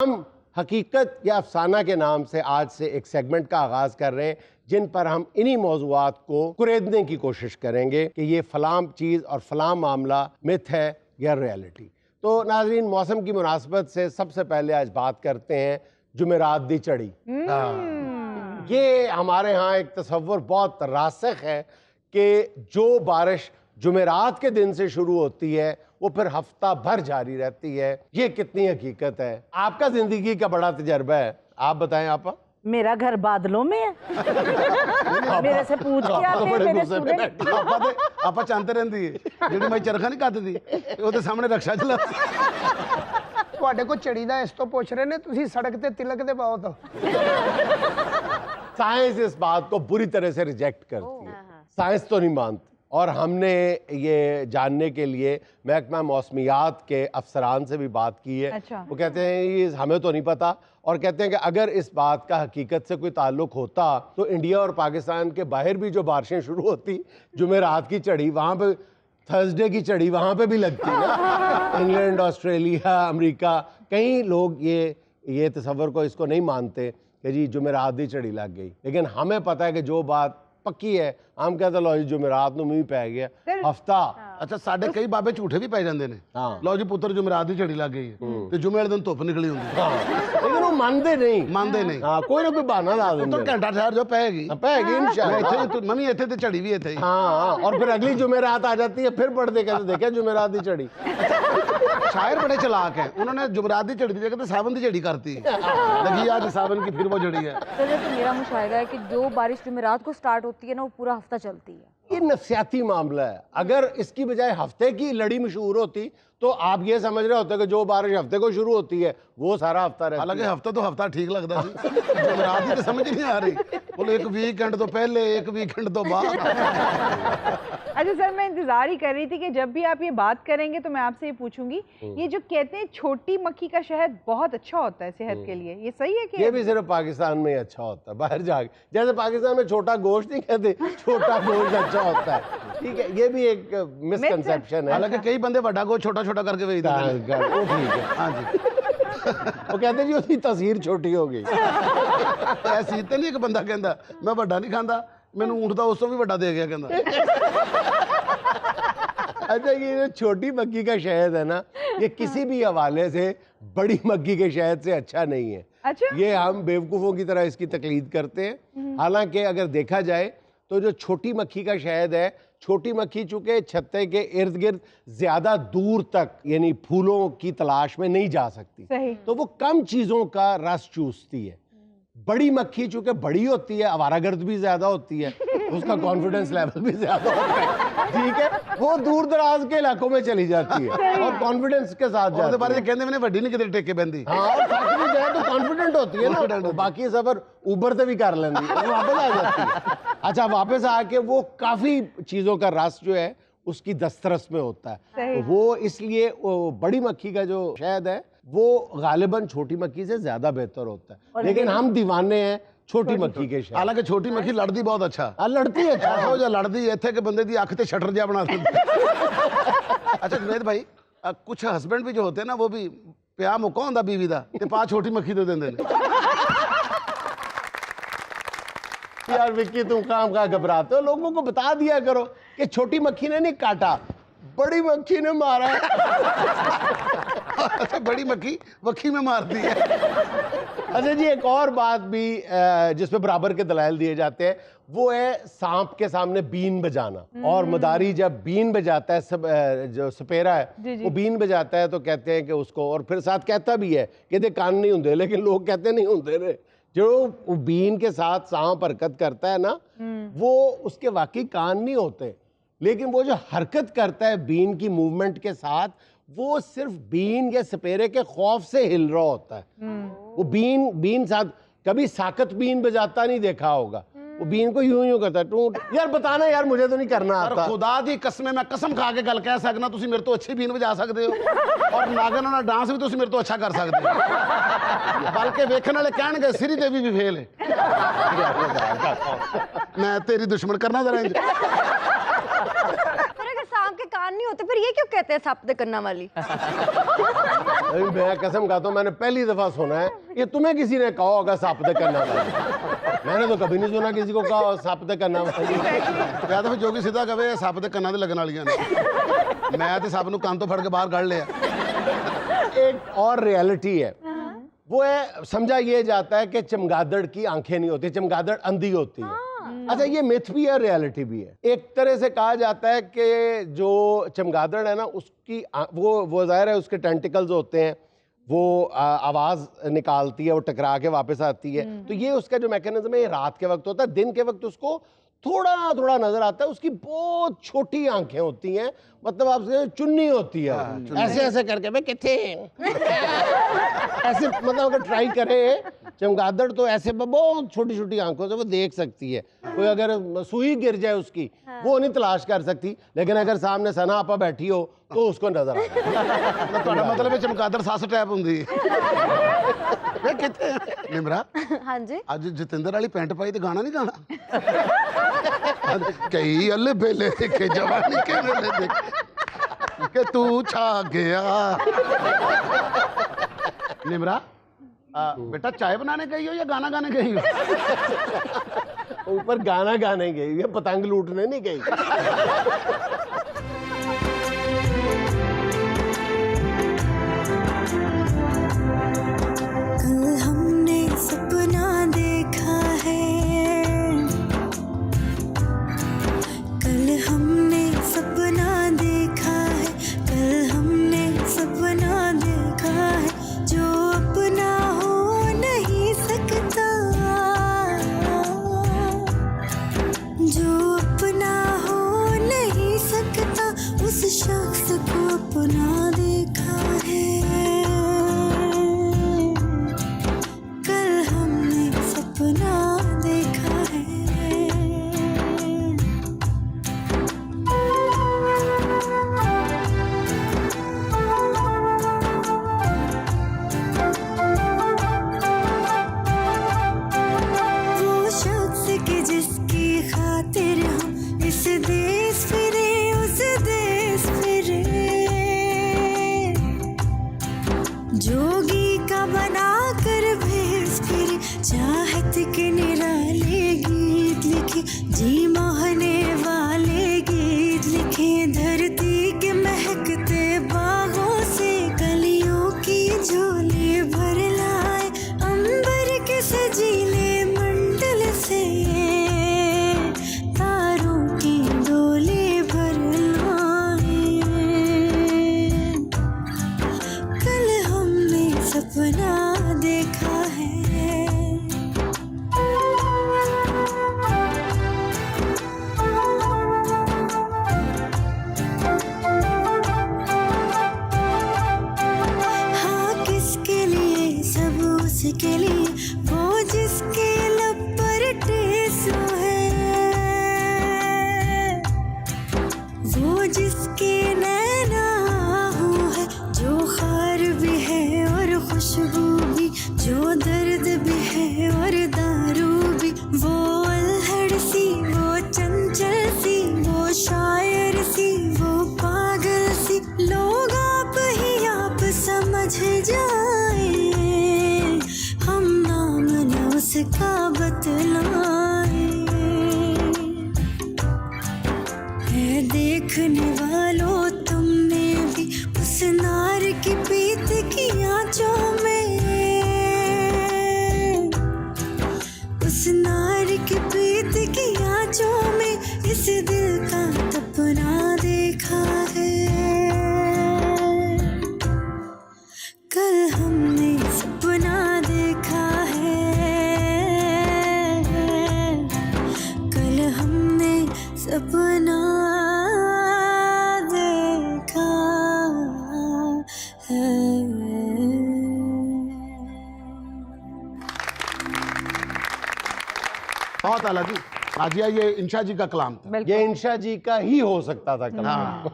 हम हकीकत या अफसाना के नाम से आज से एक सेगमेंट का आगाज कर रहे हैं जिन पर हम इन्हीं मौज़ूआत को कुरेदने की कोशिश करेंगे कि ये फलां चीज़ और फलां मामला मिथ है या रियलिटी। तो नाज़रीन, मौसम की मुनासबत से सबसे पहले आज बात करते हैं जुमेरात दी चढ़ी। ये हमारे यहाँ एक तसव्वुर बहुत रासिख है कि जो बारिश जुमेरात के दिन से शुरू होती है वो फिर हफ्ता भर जारी रहती है। ये कितनी हकीकत है? आपका जिंदगी का बड़ा तजर्बा है, आप बताएं। आपा मेरा घर बादलों में है। मेरे से पूछ के आते हैं मेरे स्टूडेंट। आपा चाहते रहती है ਜਿਹੜੀ ਮੈਂ ਚਰਖਾ ਨਹੀਂ ਕੱਤਦੀ ਉਹਦੇ ਸਾਹਮਣੇ ਰਕਸ਼ਾ ਚਲਾ। ਤੁਹਾਡੇ ਕੋਲ ਚੜੀ ਦਾ ਇਸ ਤੋਂ ਪੁੱਛ ਰਹੇ ਨੇ, ਤੁਸੀਂ ਸੜਕ ਤੇ ਤਿਲਕ ਦੇ ਪਾਓ ਤਾਂ। साइंस इस बात को बुरी तरह से रिजेक्ट करती है। साइंस तो नहीं मानती। और हमने ये जानने के लिए महकमा मौसमियात के अफसरान से भी बात की है। अच्छा। वो कहते हैं ये हमें तो नहीं पता, और कहते हैं कि अगर इस बात का हकीकत से कोई ताल्लुक होता तो इंडिया और पाकिस्तान के बाहर भी जो बारिशें शुरू होती, जुमेरात की चढ़ी वहाँ पे, थर्सडे की चढ़ी वहाँ पे भी लगती ना। इंग्लैंड, ऑस्ट्रेलिया, अमेरिका, कई लोग ये तस्वर को इसको नहीं मानते कि जी जुमेरात दी चढ़ी लग गई। लेकिन हमें पता है कि जो बात पक्की है, हम कहते लो जी जुमेरात ਨੂੰ ਮੀਂਹ ਪੈ ਗਿਆ ਹਫਤਾ। ਅੱਛਾ, ਸਾਡੇ ਕਈ ਬਾਬੇ ਝੂਠੇ ਵੀ ਪੈ ਜਾਂਦੇ ਨੇ। ਲਓ ਜੀ ਪੁੱਤਰ ਜੁਮੇਰਾਤ ਦੀ ਝੜੀ ਲੱਗ ਗਈ ਹੈ ਤੇ ਜੁਮੇ ਵਾਲੇ ਦਿਨ ਧੁੱਪ ਨਿਕਲੀ ਹੁੰਦੀ ਹੈ। लेकिन वो मानते नहीं। हाँ, कोई ना कोई बहाना ला देंगे। तो घंटा ठहर जो पैगी इंशाल्लाह। मम्मी इतने तो झड़ी भी इतने। हाँ, और फिर अगली जुमेरात आ जाती है, फिर पढ़ दे कहते देखा जुमेरात दी चढ़ी। शायर बड़े चलाक हैं, उन्होंने जुमेरात दी झड़ी की जगह सावन की झड़ी करती लगी आज सावन की, फिर वो झड़ी है। तो मेरा मुशाहिदा है कि जो बारिश जुमेरात को स्टार्ट होती है ना, वो पूरा हफ्ता चलती है। ये नफ्सियाती मामला है। अगर इसकी बजाय हफ्ते की लड़ी मशहूर होती तो आप ये समझ रहे होते कि जो बारिश हफ्ते को शुरू होती है वो सारा हफ्ता रहता है। हालांकि हफ्ता तो हफ्ता ठीक लगता है, जुमेरात की तो समझ नहीं आ रही। बोले एक वीकेंड तो पहले, एक वीकेंड तो बाद। अच्छा सर, मैं इंतजार ही कर रही थी कि जब भी आप ये बात करेंगे तो मैं आपसे ये पूछूंगी, ये जो कहते हैं छोटी मक्खी का शहद बहुत अच्छा होता है सेहत के लिए, ये सही है कि? ये भी सिर्फ पाकिस्तान में ही अच्छा होता है, बाहर जाके जैसे पाकिस्तान में छोटा गोश्त नहीं कहते, छोटा गोश्त अच्छा होता है। ठीक है, ये भी एक मिसकंसेप्शन है। हालांकि कई बंदे बड़ा गोश्त छोटा छोटा करके भेज देते हैं। वो ठीक है। हाँ जी, वो कहते जी उसकी तस्वीर छोटी हो गई। ऐसी तो नहीं, एक बंदा कहता मैं बड़ा नहीं खाता, मैंने ऊँट का उस तो भी बड़ा दे गया कहता। अच्छा, ये जो छोटी मक्खी का शहद है ना, ये किसी भी हवाले से बड़ी मक्खी के शहद से अच्छा नहीं है। अच्छा? ये हम बेवकूफ़ों की तरह इसकी तकलीद करते हैं। हालांकि अगर देखा जाए तो जो छोटी मक्खी का शहद है, छोटी मक्खी चूंकि छत्ते के इर्द गिर्द ज्यादा दूर तक यानी फूलों की तलाश में नहीं जा सकती, सही। तो वो कम चीजों का रस चूसती है। बड़ी मक्खी चूंकि बड़ी होती है, आवारागर्द भी ज्यादा होती है, उसका कॉन्फिडेंस लेवल भी ज्यादा होता है। ठीक है, वो दूर दराज के इलाकों में चली जाती है और कॉन्फिडेंस के साथ जाती है। बारे कहते मैंने वड्डी नहीं कितने टेके बंदी। हाँ, और थक भी जाए तो कॉन्फिडेंट होती है ना, बाकी सफर ऊबर से भी कर लेंगी, वापस आ जाती है। अच्छा, वापस आके वो काफी चीजों का रस जो है उसकी दस्तरस में होता है। वो इसलिए वो बड़ी मक्खी का जो शहद है वो गालिबन छोटी मक्खी से ज्यादा बेहतर होता है। लेकिन हम दीवाने हैं छोटी मक्खी के शहद। हालांकि छोटी मक्खी लड़ती बहुत अच्छा। लड़ती है अच्छा, हो जा लड़ती इतने के बंदे दी अख ते शटर जा बना देती। अच्छा जुनेद भाई, कुछ हस्बैंड भी जो होते हैं ना, वो भी प्या मुक्का होंदा बीवी दा ते पा छोटी मक्खी दे देंदे ने। यार विक्की, तुम काम का घबराते हो, लोगों को बता दिया करो कि छोटी मक्खी ने नहीं काटा, बड़ी मक्खी ने मारा है। अच्छा, बड़ी मक्खी मक्खी में मारती है। अच्छा जी, एक और बात भी जिसमें बराबर के दलाइल दिए जाते हैं वो है सांप के सामने बीन बजाना। और मदारी जब बीन बजाता है, जो सपेरा है वो बीन बजाता है तो कहते हैं कि उसको, और फिर साथ कहता भी है कि दे कान नहीं होंगे, लेकिन लोग कहते नहीं होंगे रे। जो बीन के साथ सांप हरकत करता है ना, वो उसके वाकई कान नहीं होते, लेकिन वो जो हरकत करता है बीन की मूवमेंट के साथ, वो सिर्फ बीन या सपेरे के खौफ से हिल रहा होता है। वो बीन साथ कभी साकत बीन बजाता नहीं देखा होगा, वो बीन को यूं यूं करता है टूट। यार बताना यार, मुझे तो नहीं करना आता। खुदा दी कसम, मैं कसम खा के गल कह सकना, तुसी मेरे तो अच्छी बीन बजा सकते हो और नागन वाला डांस भी तुसी मेरे तो अच्छा कर सकते हो। बल्कि वेखण वाले कहणगे श्री देवी भी फेल है। मैं तेरी दुश्मन करना जरा। सांप के कान नहीं होते फिर फिर ये क्यों कहते हैं सप दे कन्ना वाली? अभी मैं कसम खाता हूँ, मैंने पहली दफा सुना है। ये तुम्हें किसी ने कहा होगा सप दे कन्ना वाली? मैंने तो कभी नहीं सुना किसी को कहा सप दे कन्ना वाली। या तो फिर जोगी सीधा कहे सप दे कन्ना दे लगन वालियां ने। मैं तो सप नूं कंन तो फड़ के बाहर कढ़ लिया। एक और रियलिटी है, वो है समझा ये जाता है कि चमगादड़ की आंखें नहीं होती, चमगादड़ अंधी होती है। अच्छा, ये मिथ भी है, रियलिटी भी है। एक तरह से कहा जाता है कि जो चमगादड़ है ना, उसकी वो जाहिर है उसके टेंटिकल्स होते हैं, वो आवाज निकालती है, वो टकरा के वापस आती है। तो ये उसका जो मैकेनिज्म है, ये रात के वक्त होता है। दिन के वक्त उसको थोड़ा थोड़ा नजर आता है। उसकी बहुत छोटी आंखें होती हैं, मतलब आपसे चुन्नी होती है, ऐसे ऐसे करके मैं किथे ऐसे, मतलब अगर ट्राई करे चमगादड़ तो ऐसे बहुत छोटी छोटी आंखों से वो देख सकती है। कोई अगर सुई गिर जाए उसकी, वो नहीं तलाश कर सकती, लेकिन अगर सामने सना आपा बैठी हो तो उसको नजर आ ਤੁਹਾਡਾ ਮਤਲਬ ਹੈ ਚਮਕਾਦਰ ਸੱਸ ਟੈਪ ਹੁੰਦੀ ਵੇ ਕਿੱਥੇ ਨਿਮਰਾ? हाँ जी। ਅੱਜ ਜਤਿੰਦਰ ਵਾਲੀ ਪੈਂਟ ਪਾਈ ਤੇ ਗਾਣਾ ਨਹੀਂ ਗਾਣਾ? ਕਈ ਅੱਲੇ ਬੇਲੇ ਦੇਖੇ ਜਵਾਨੀ ਕੇ ਵੇਲੇ ਦੇਖ ਕਿ ਤੂੰ ਛਾ ਗਿਆ। निमरा बेटा चाय बनाने गई हो या गाना गाने गई हो? ऊपर गाना गाने गई है, पतंग लूटने नहीं गई। कल हमने सपना देखा है, कल हमने सपना देखा है, कल हमने सपना देखा है, जो अपना हो नहीं सकता, जो अपना हो नहीं सकता, उस शख्स को अपना देखा है। कल हमने सपना देखा है। वो शख्स के जिसकी खातिर हम इस देश फिरे, उस देश फिरे, जोगी का बना कर भेस फिरे, चाहत के निराले गीत लिखे, जी मोहने वाले गीत लिखे, धरती के महकते बागों से कलियों की झोली भर लाए, अंबर के सजीले मंडल से तारों की डोली भर लाए। कल हमने सपना देखा है। हाँ, किसके लिए? सब उसके लिए, वो जिसके लब पर टेसो है, वो जिसके नैना आँखों है, जो खार भी है और खुशबू भी, जो दर्द भी है और दारू भी, वो अल्हड़ सी, वो चंचल सी, वो शायर सी, वो पागल सी, लोग आप ही आप समझ जाए, हम नाम न उसका बतलाए। है देखने वालों तुमने भी उस नार की पीत की आंचों में, उस नार की पीत की आंचों में इस दिल का सपना देखा है। कल हमने सपना देखा है, कल हमने सपना देखा है। बहुत आला जी। नाजिया, ये इंशा जी का कलाम था। ये इंशा जी का ही हो सकता था कलाम।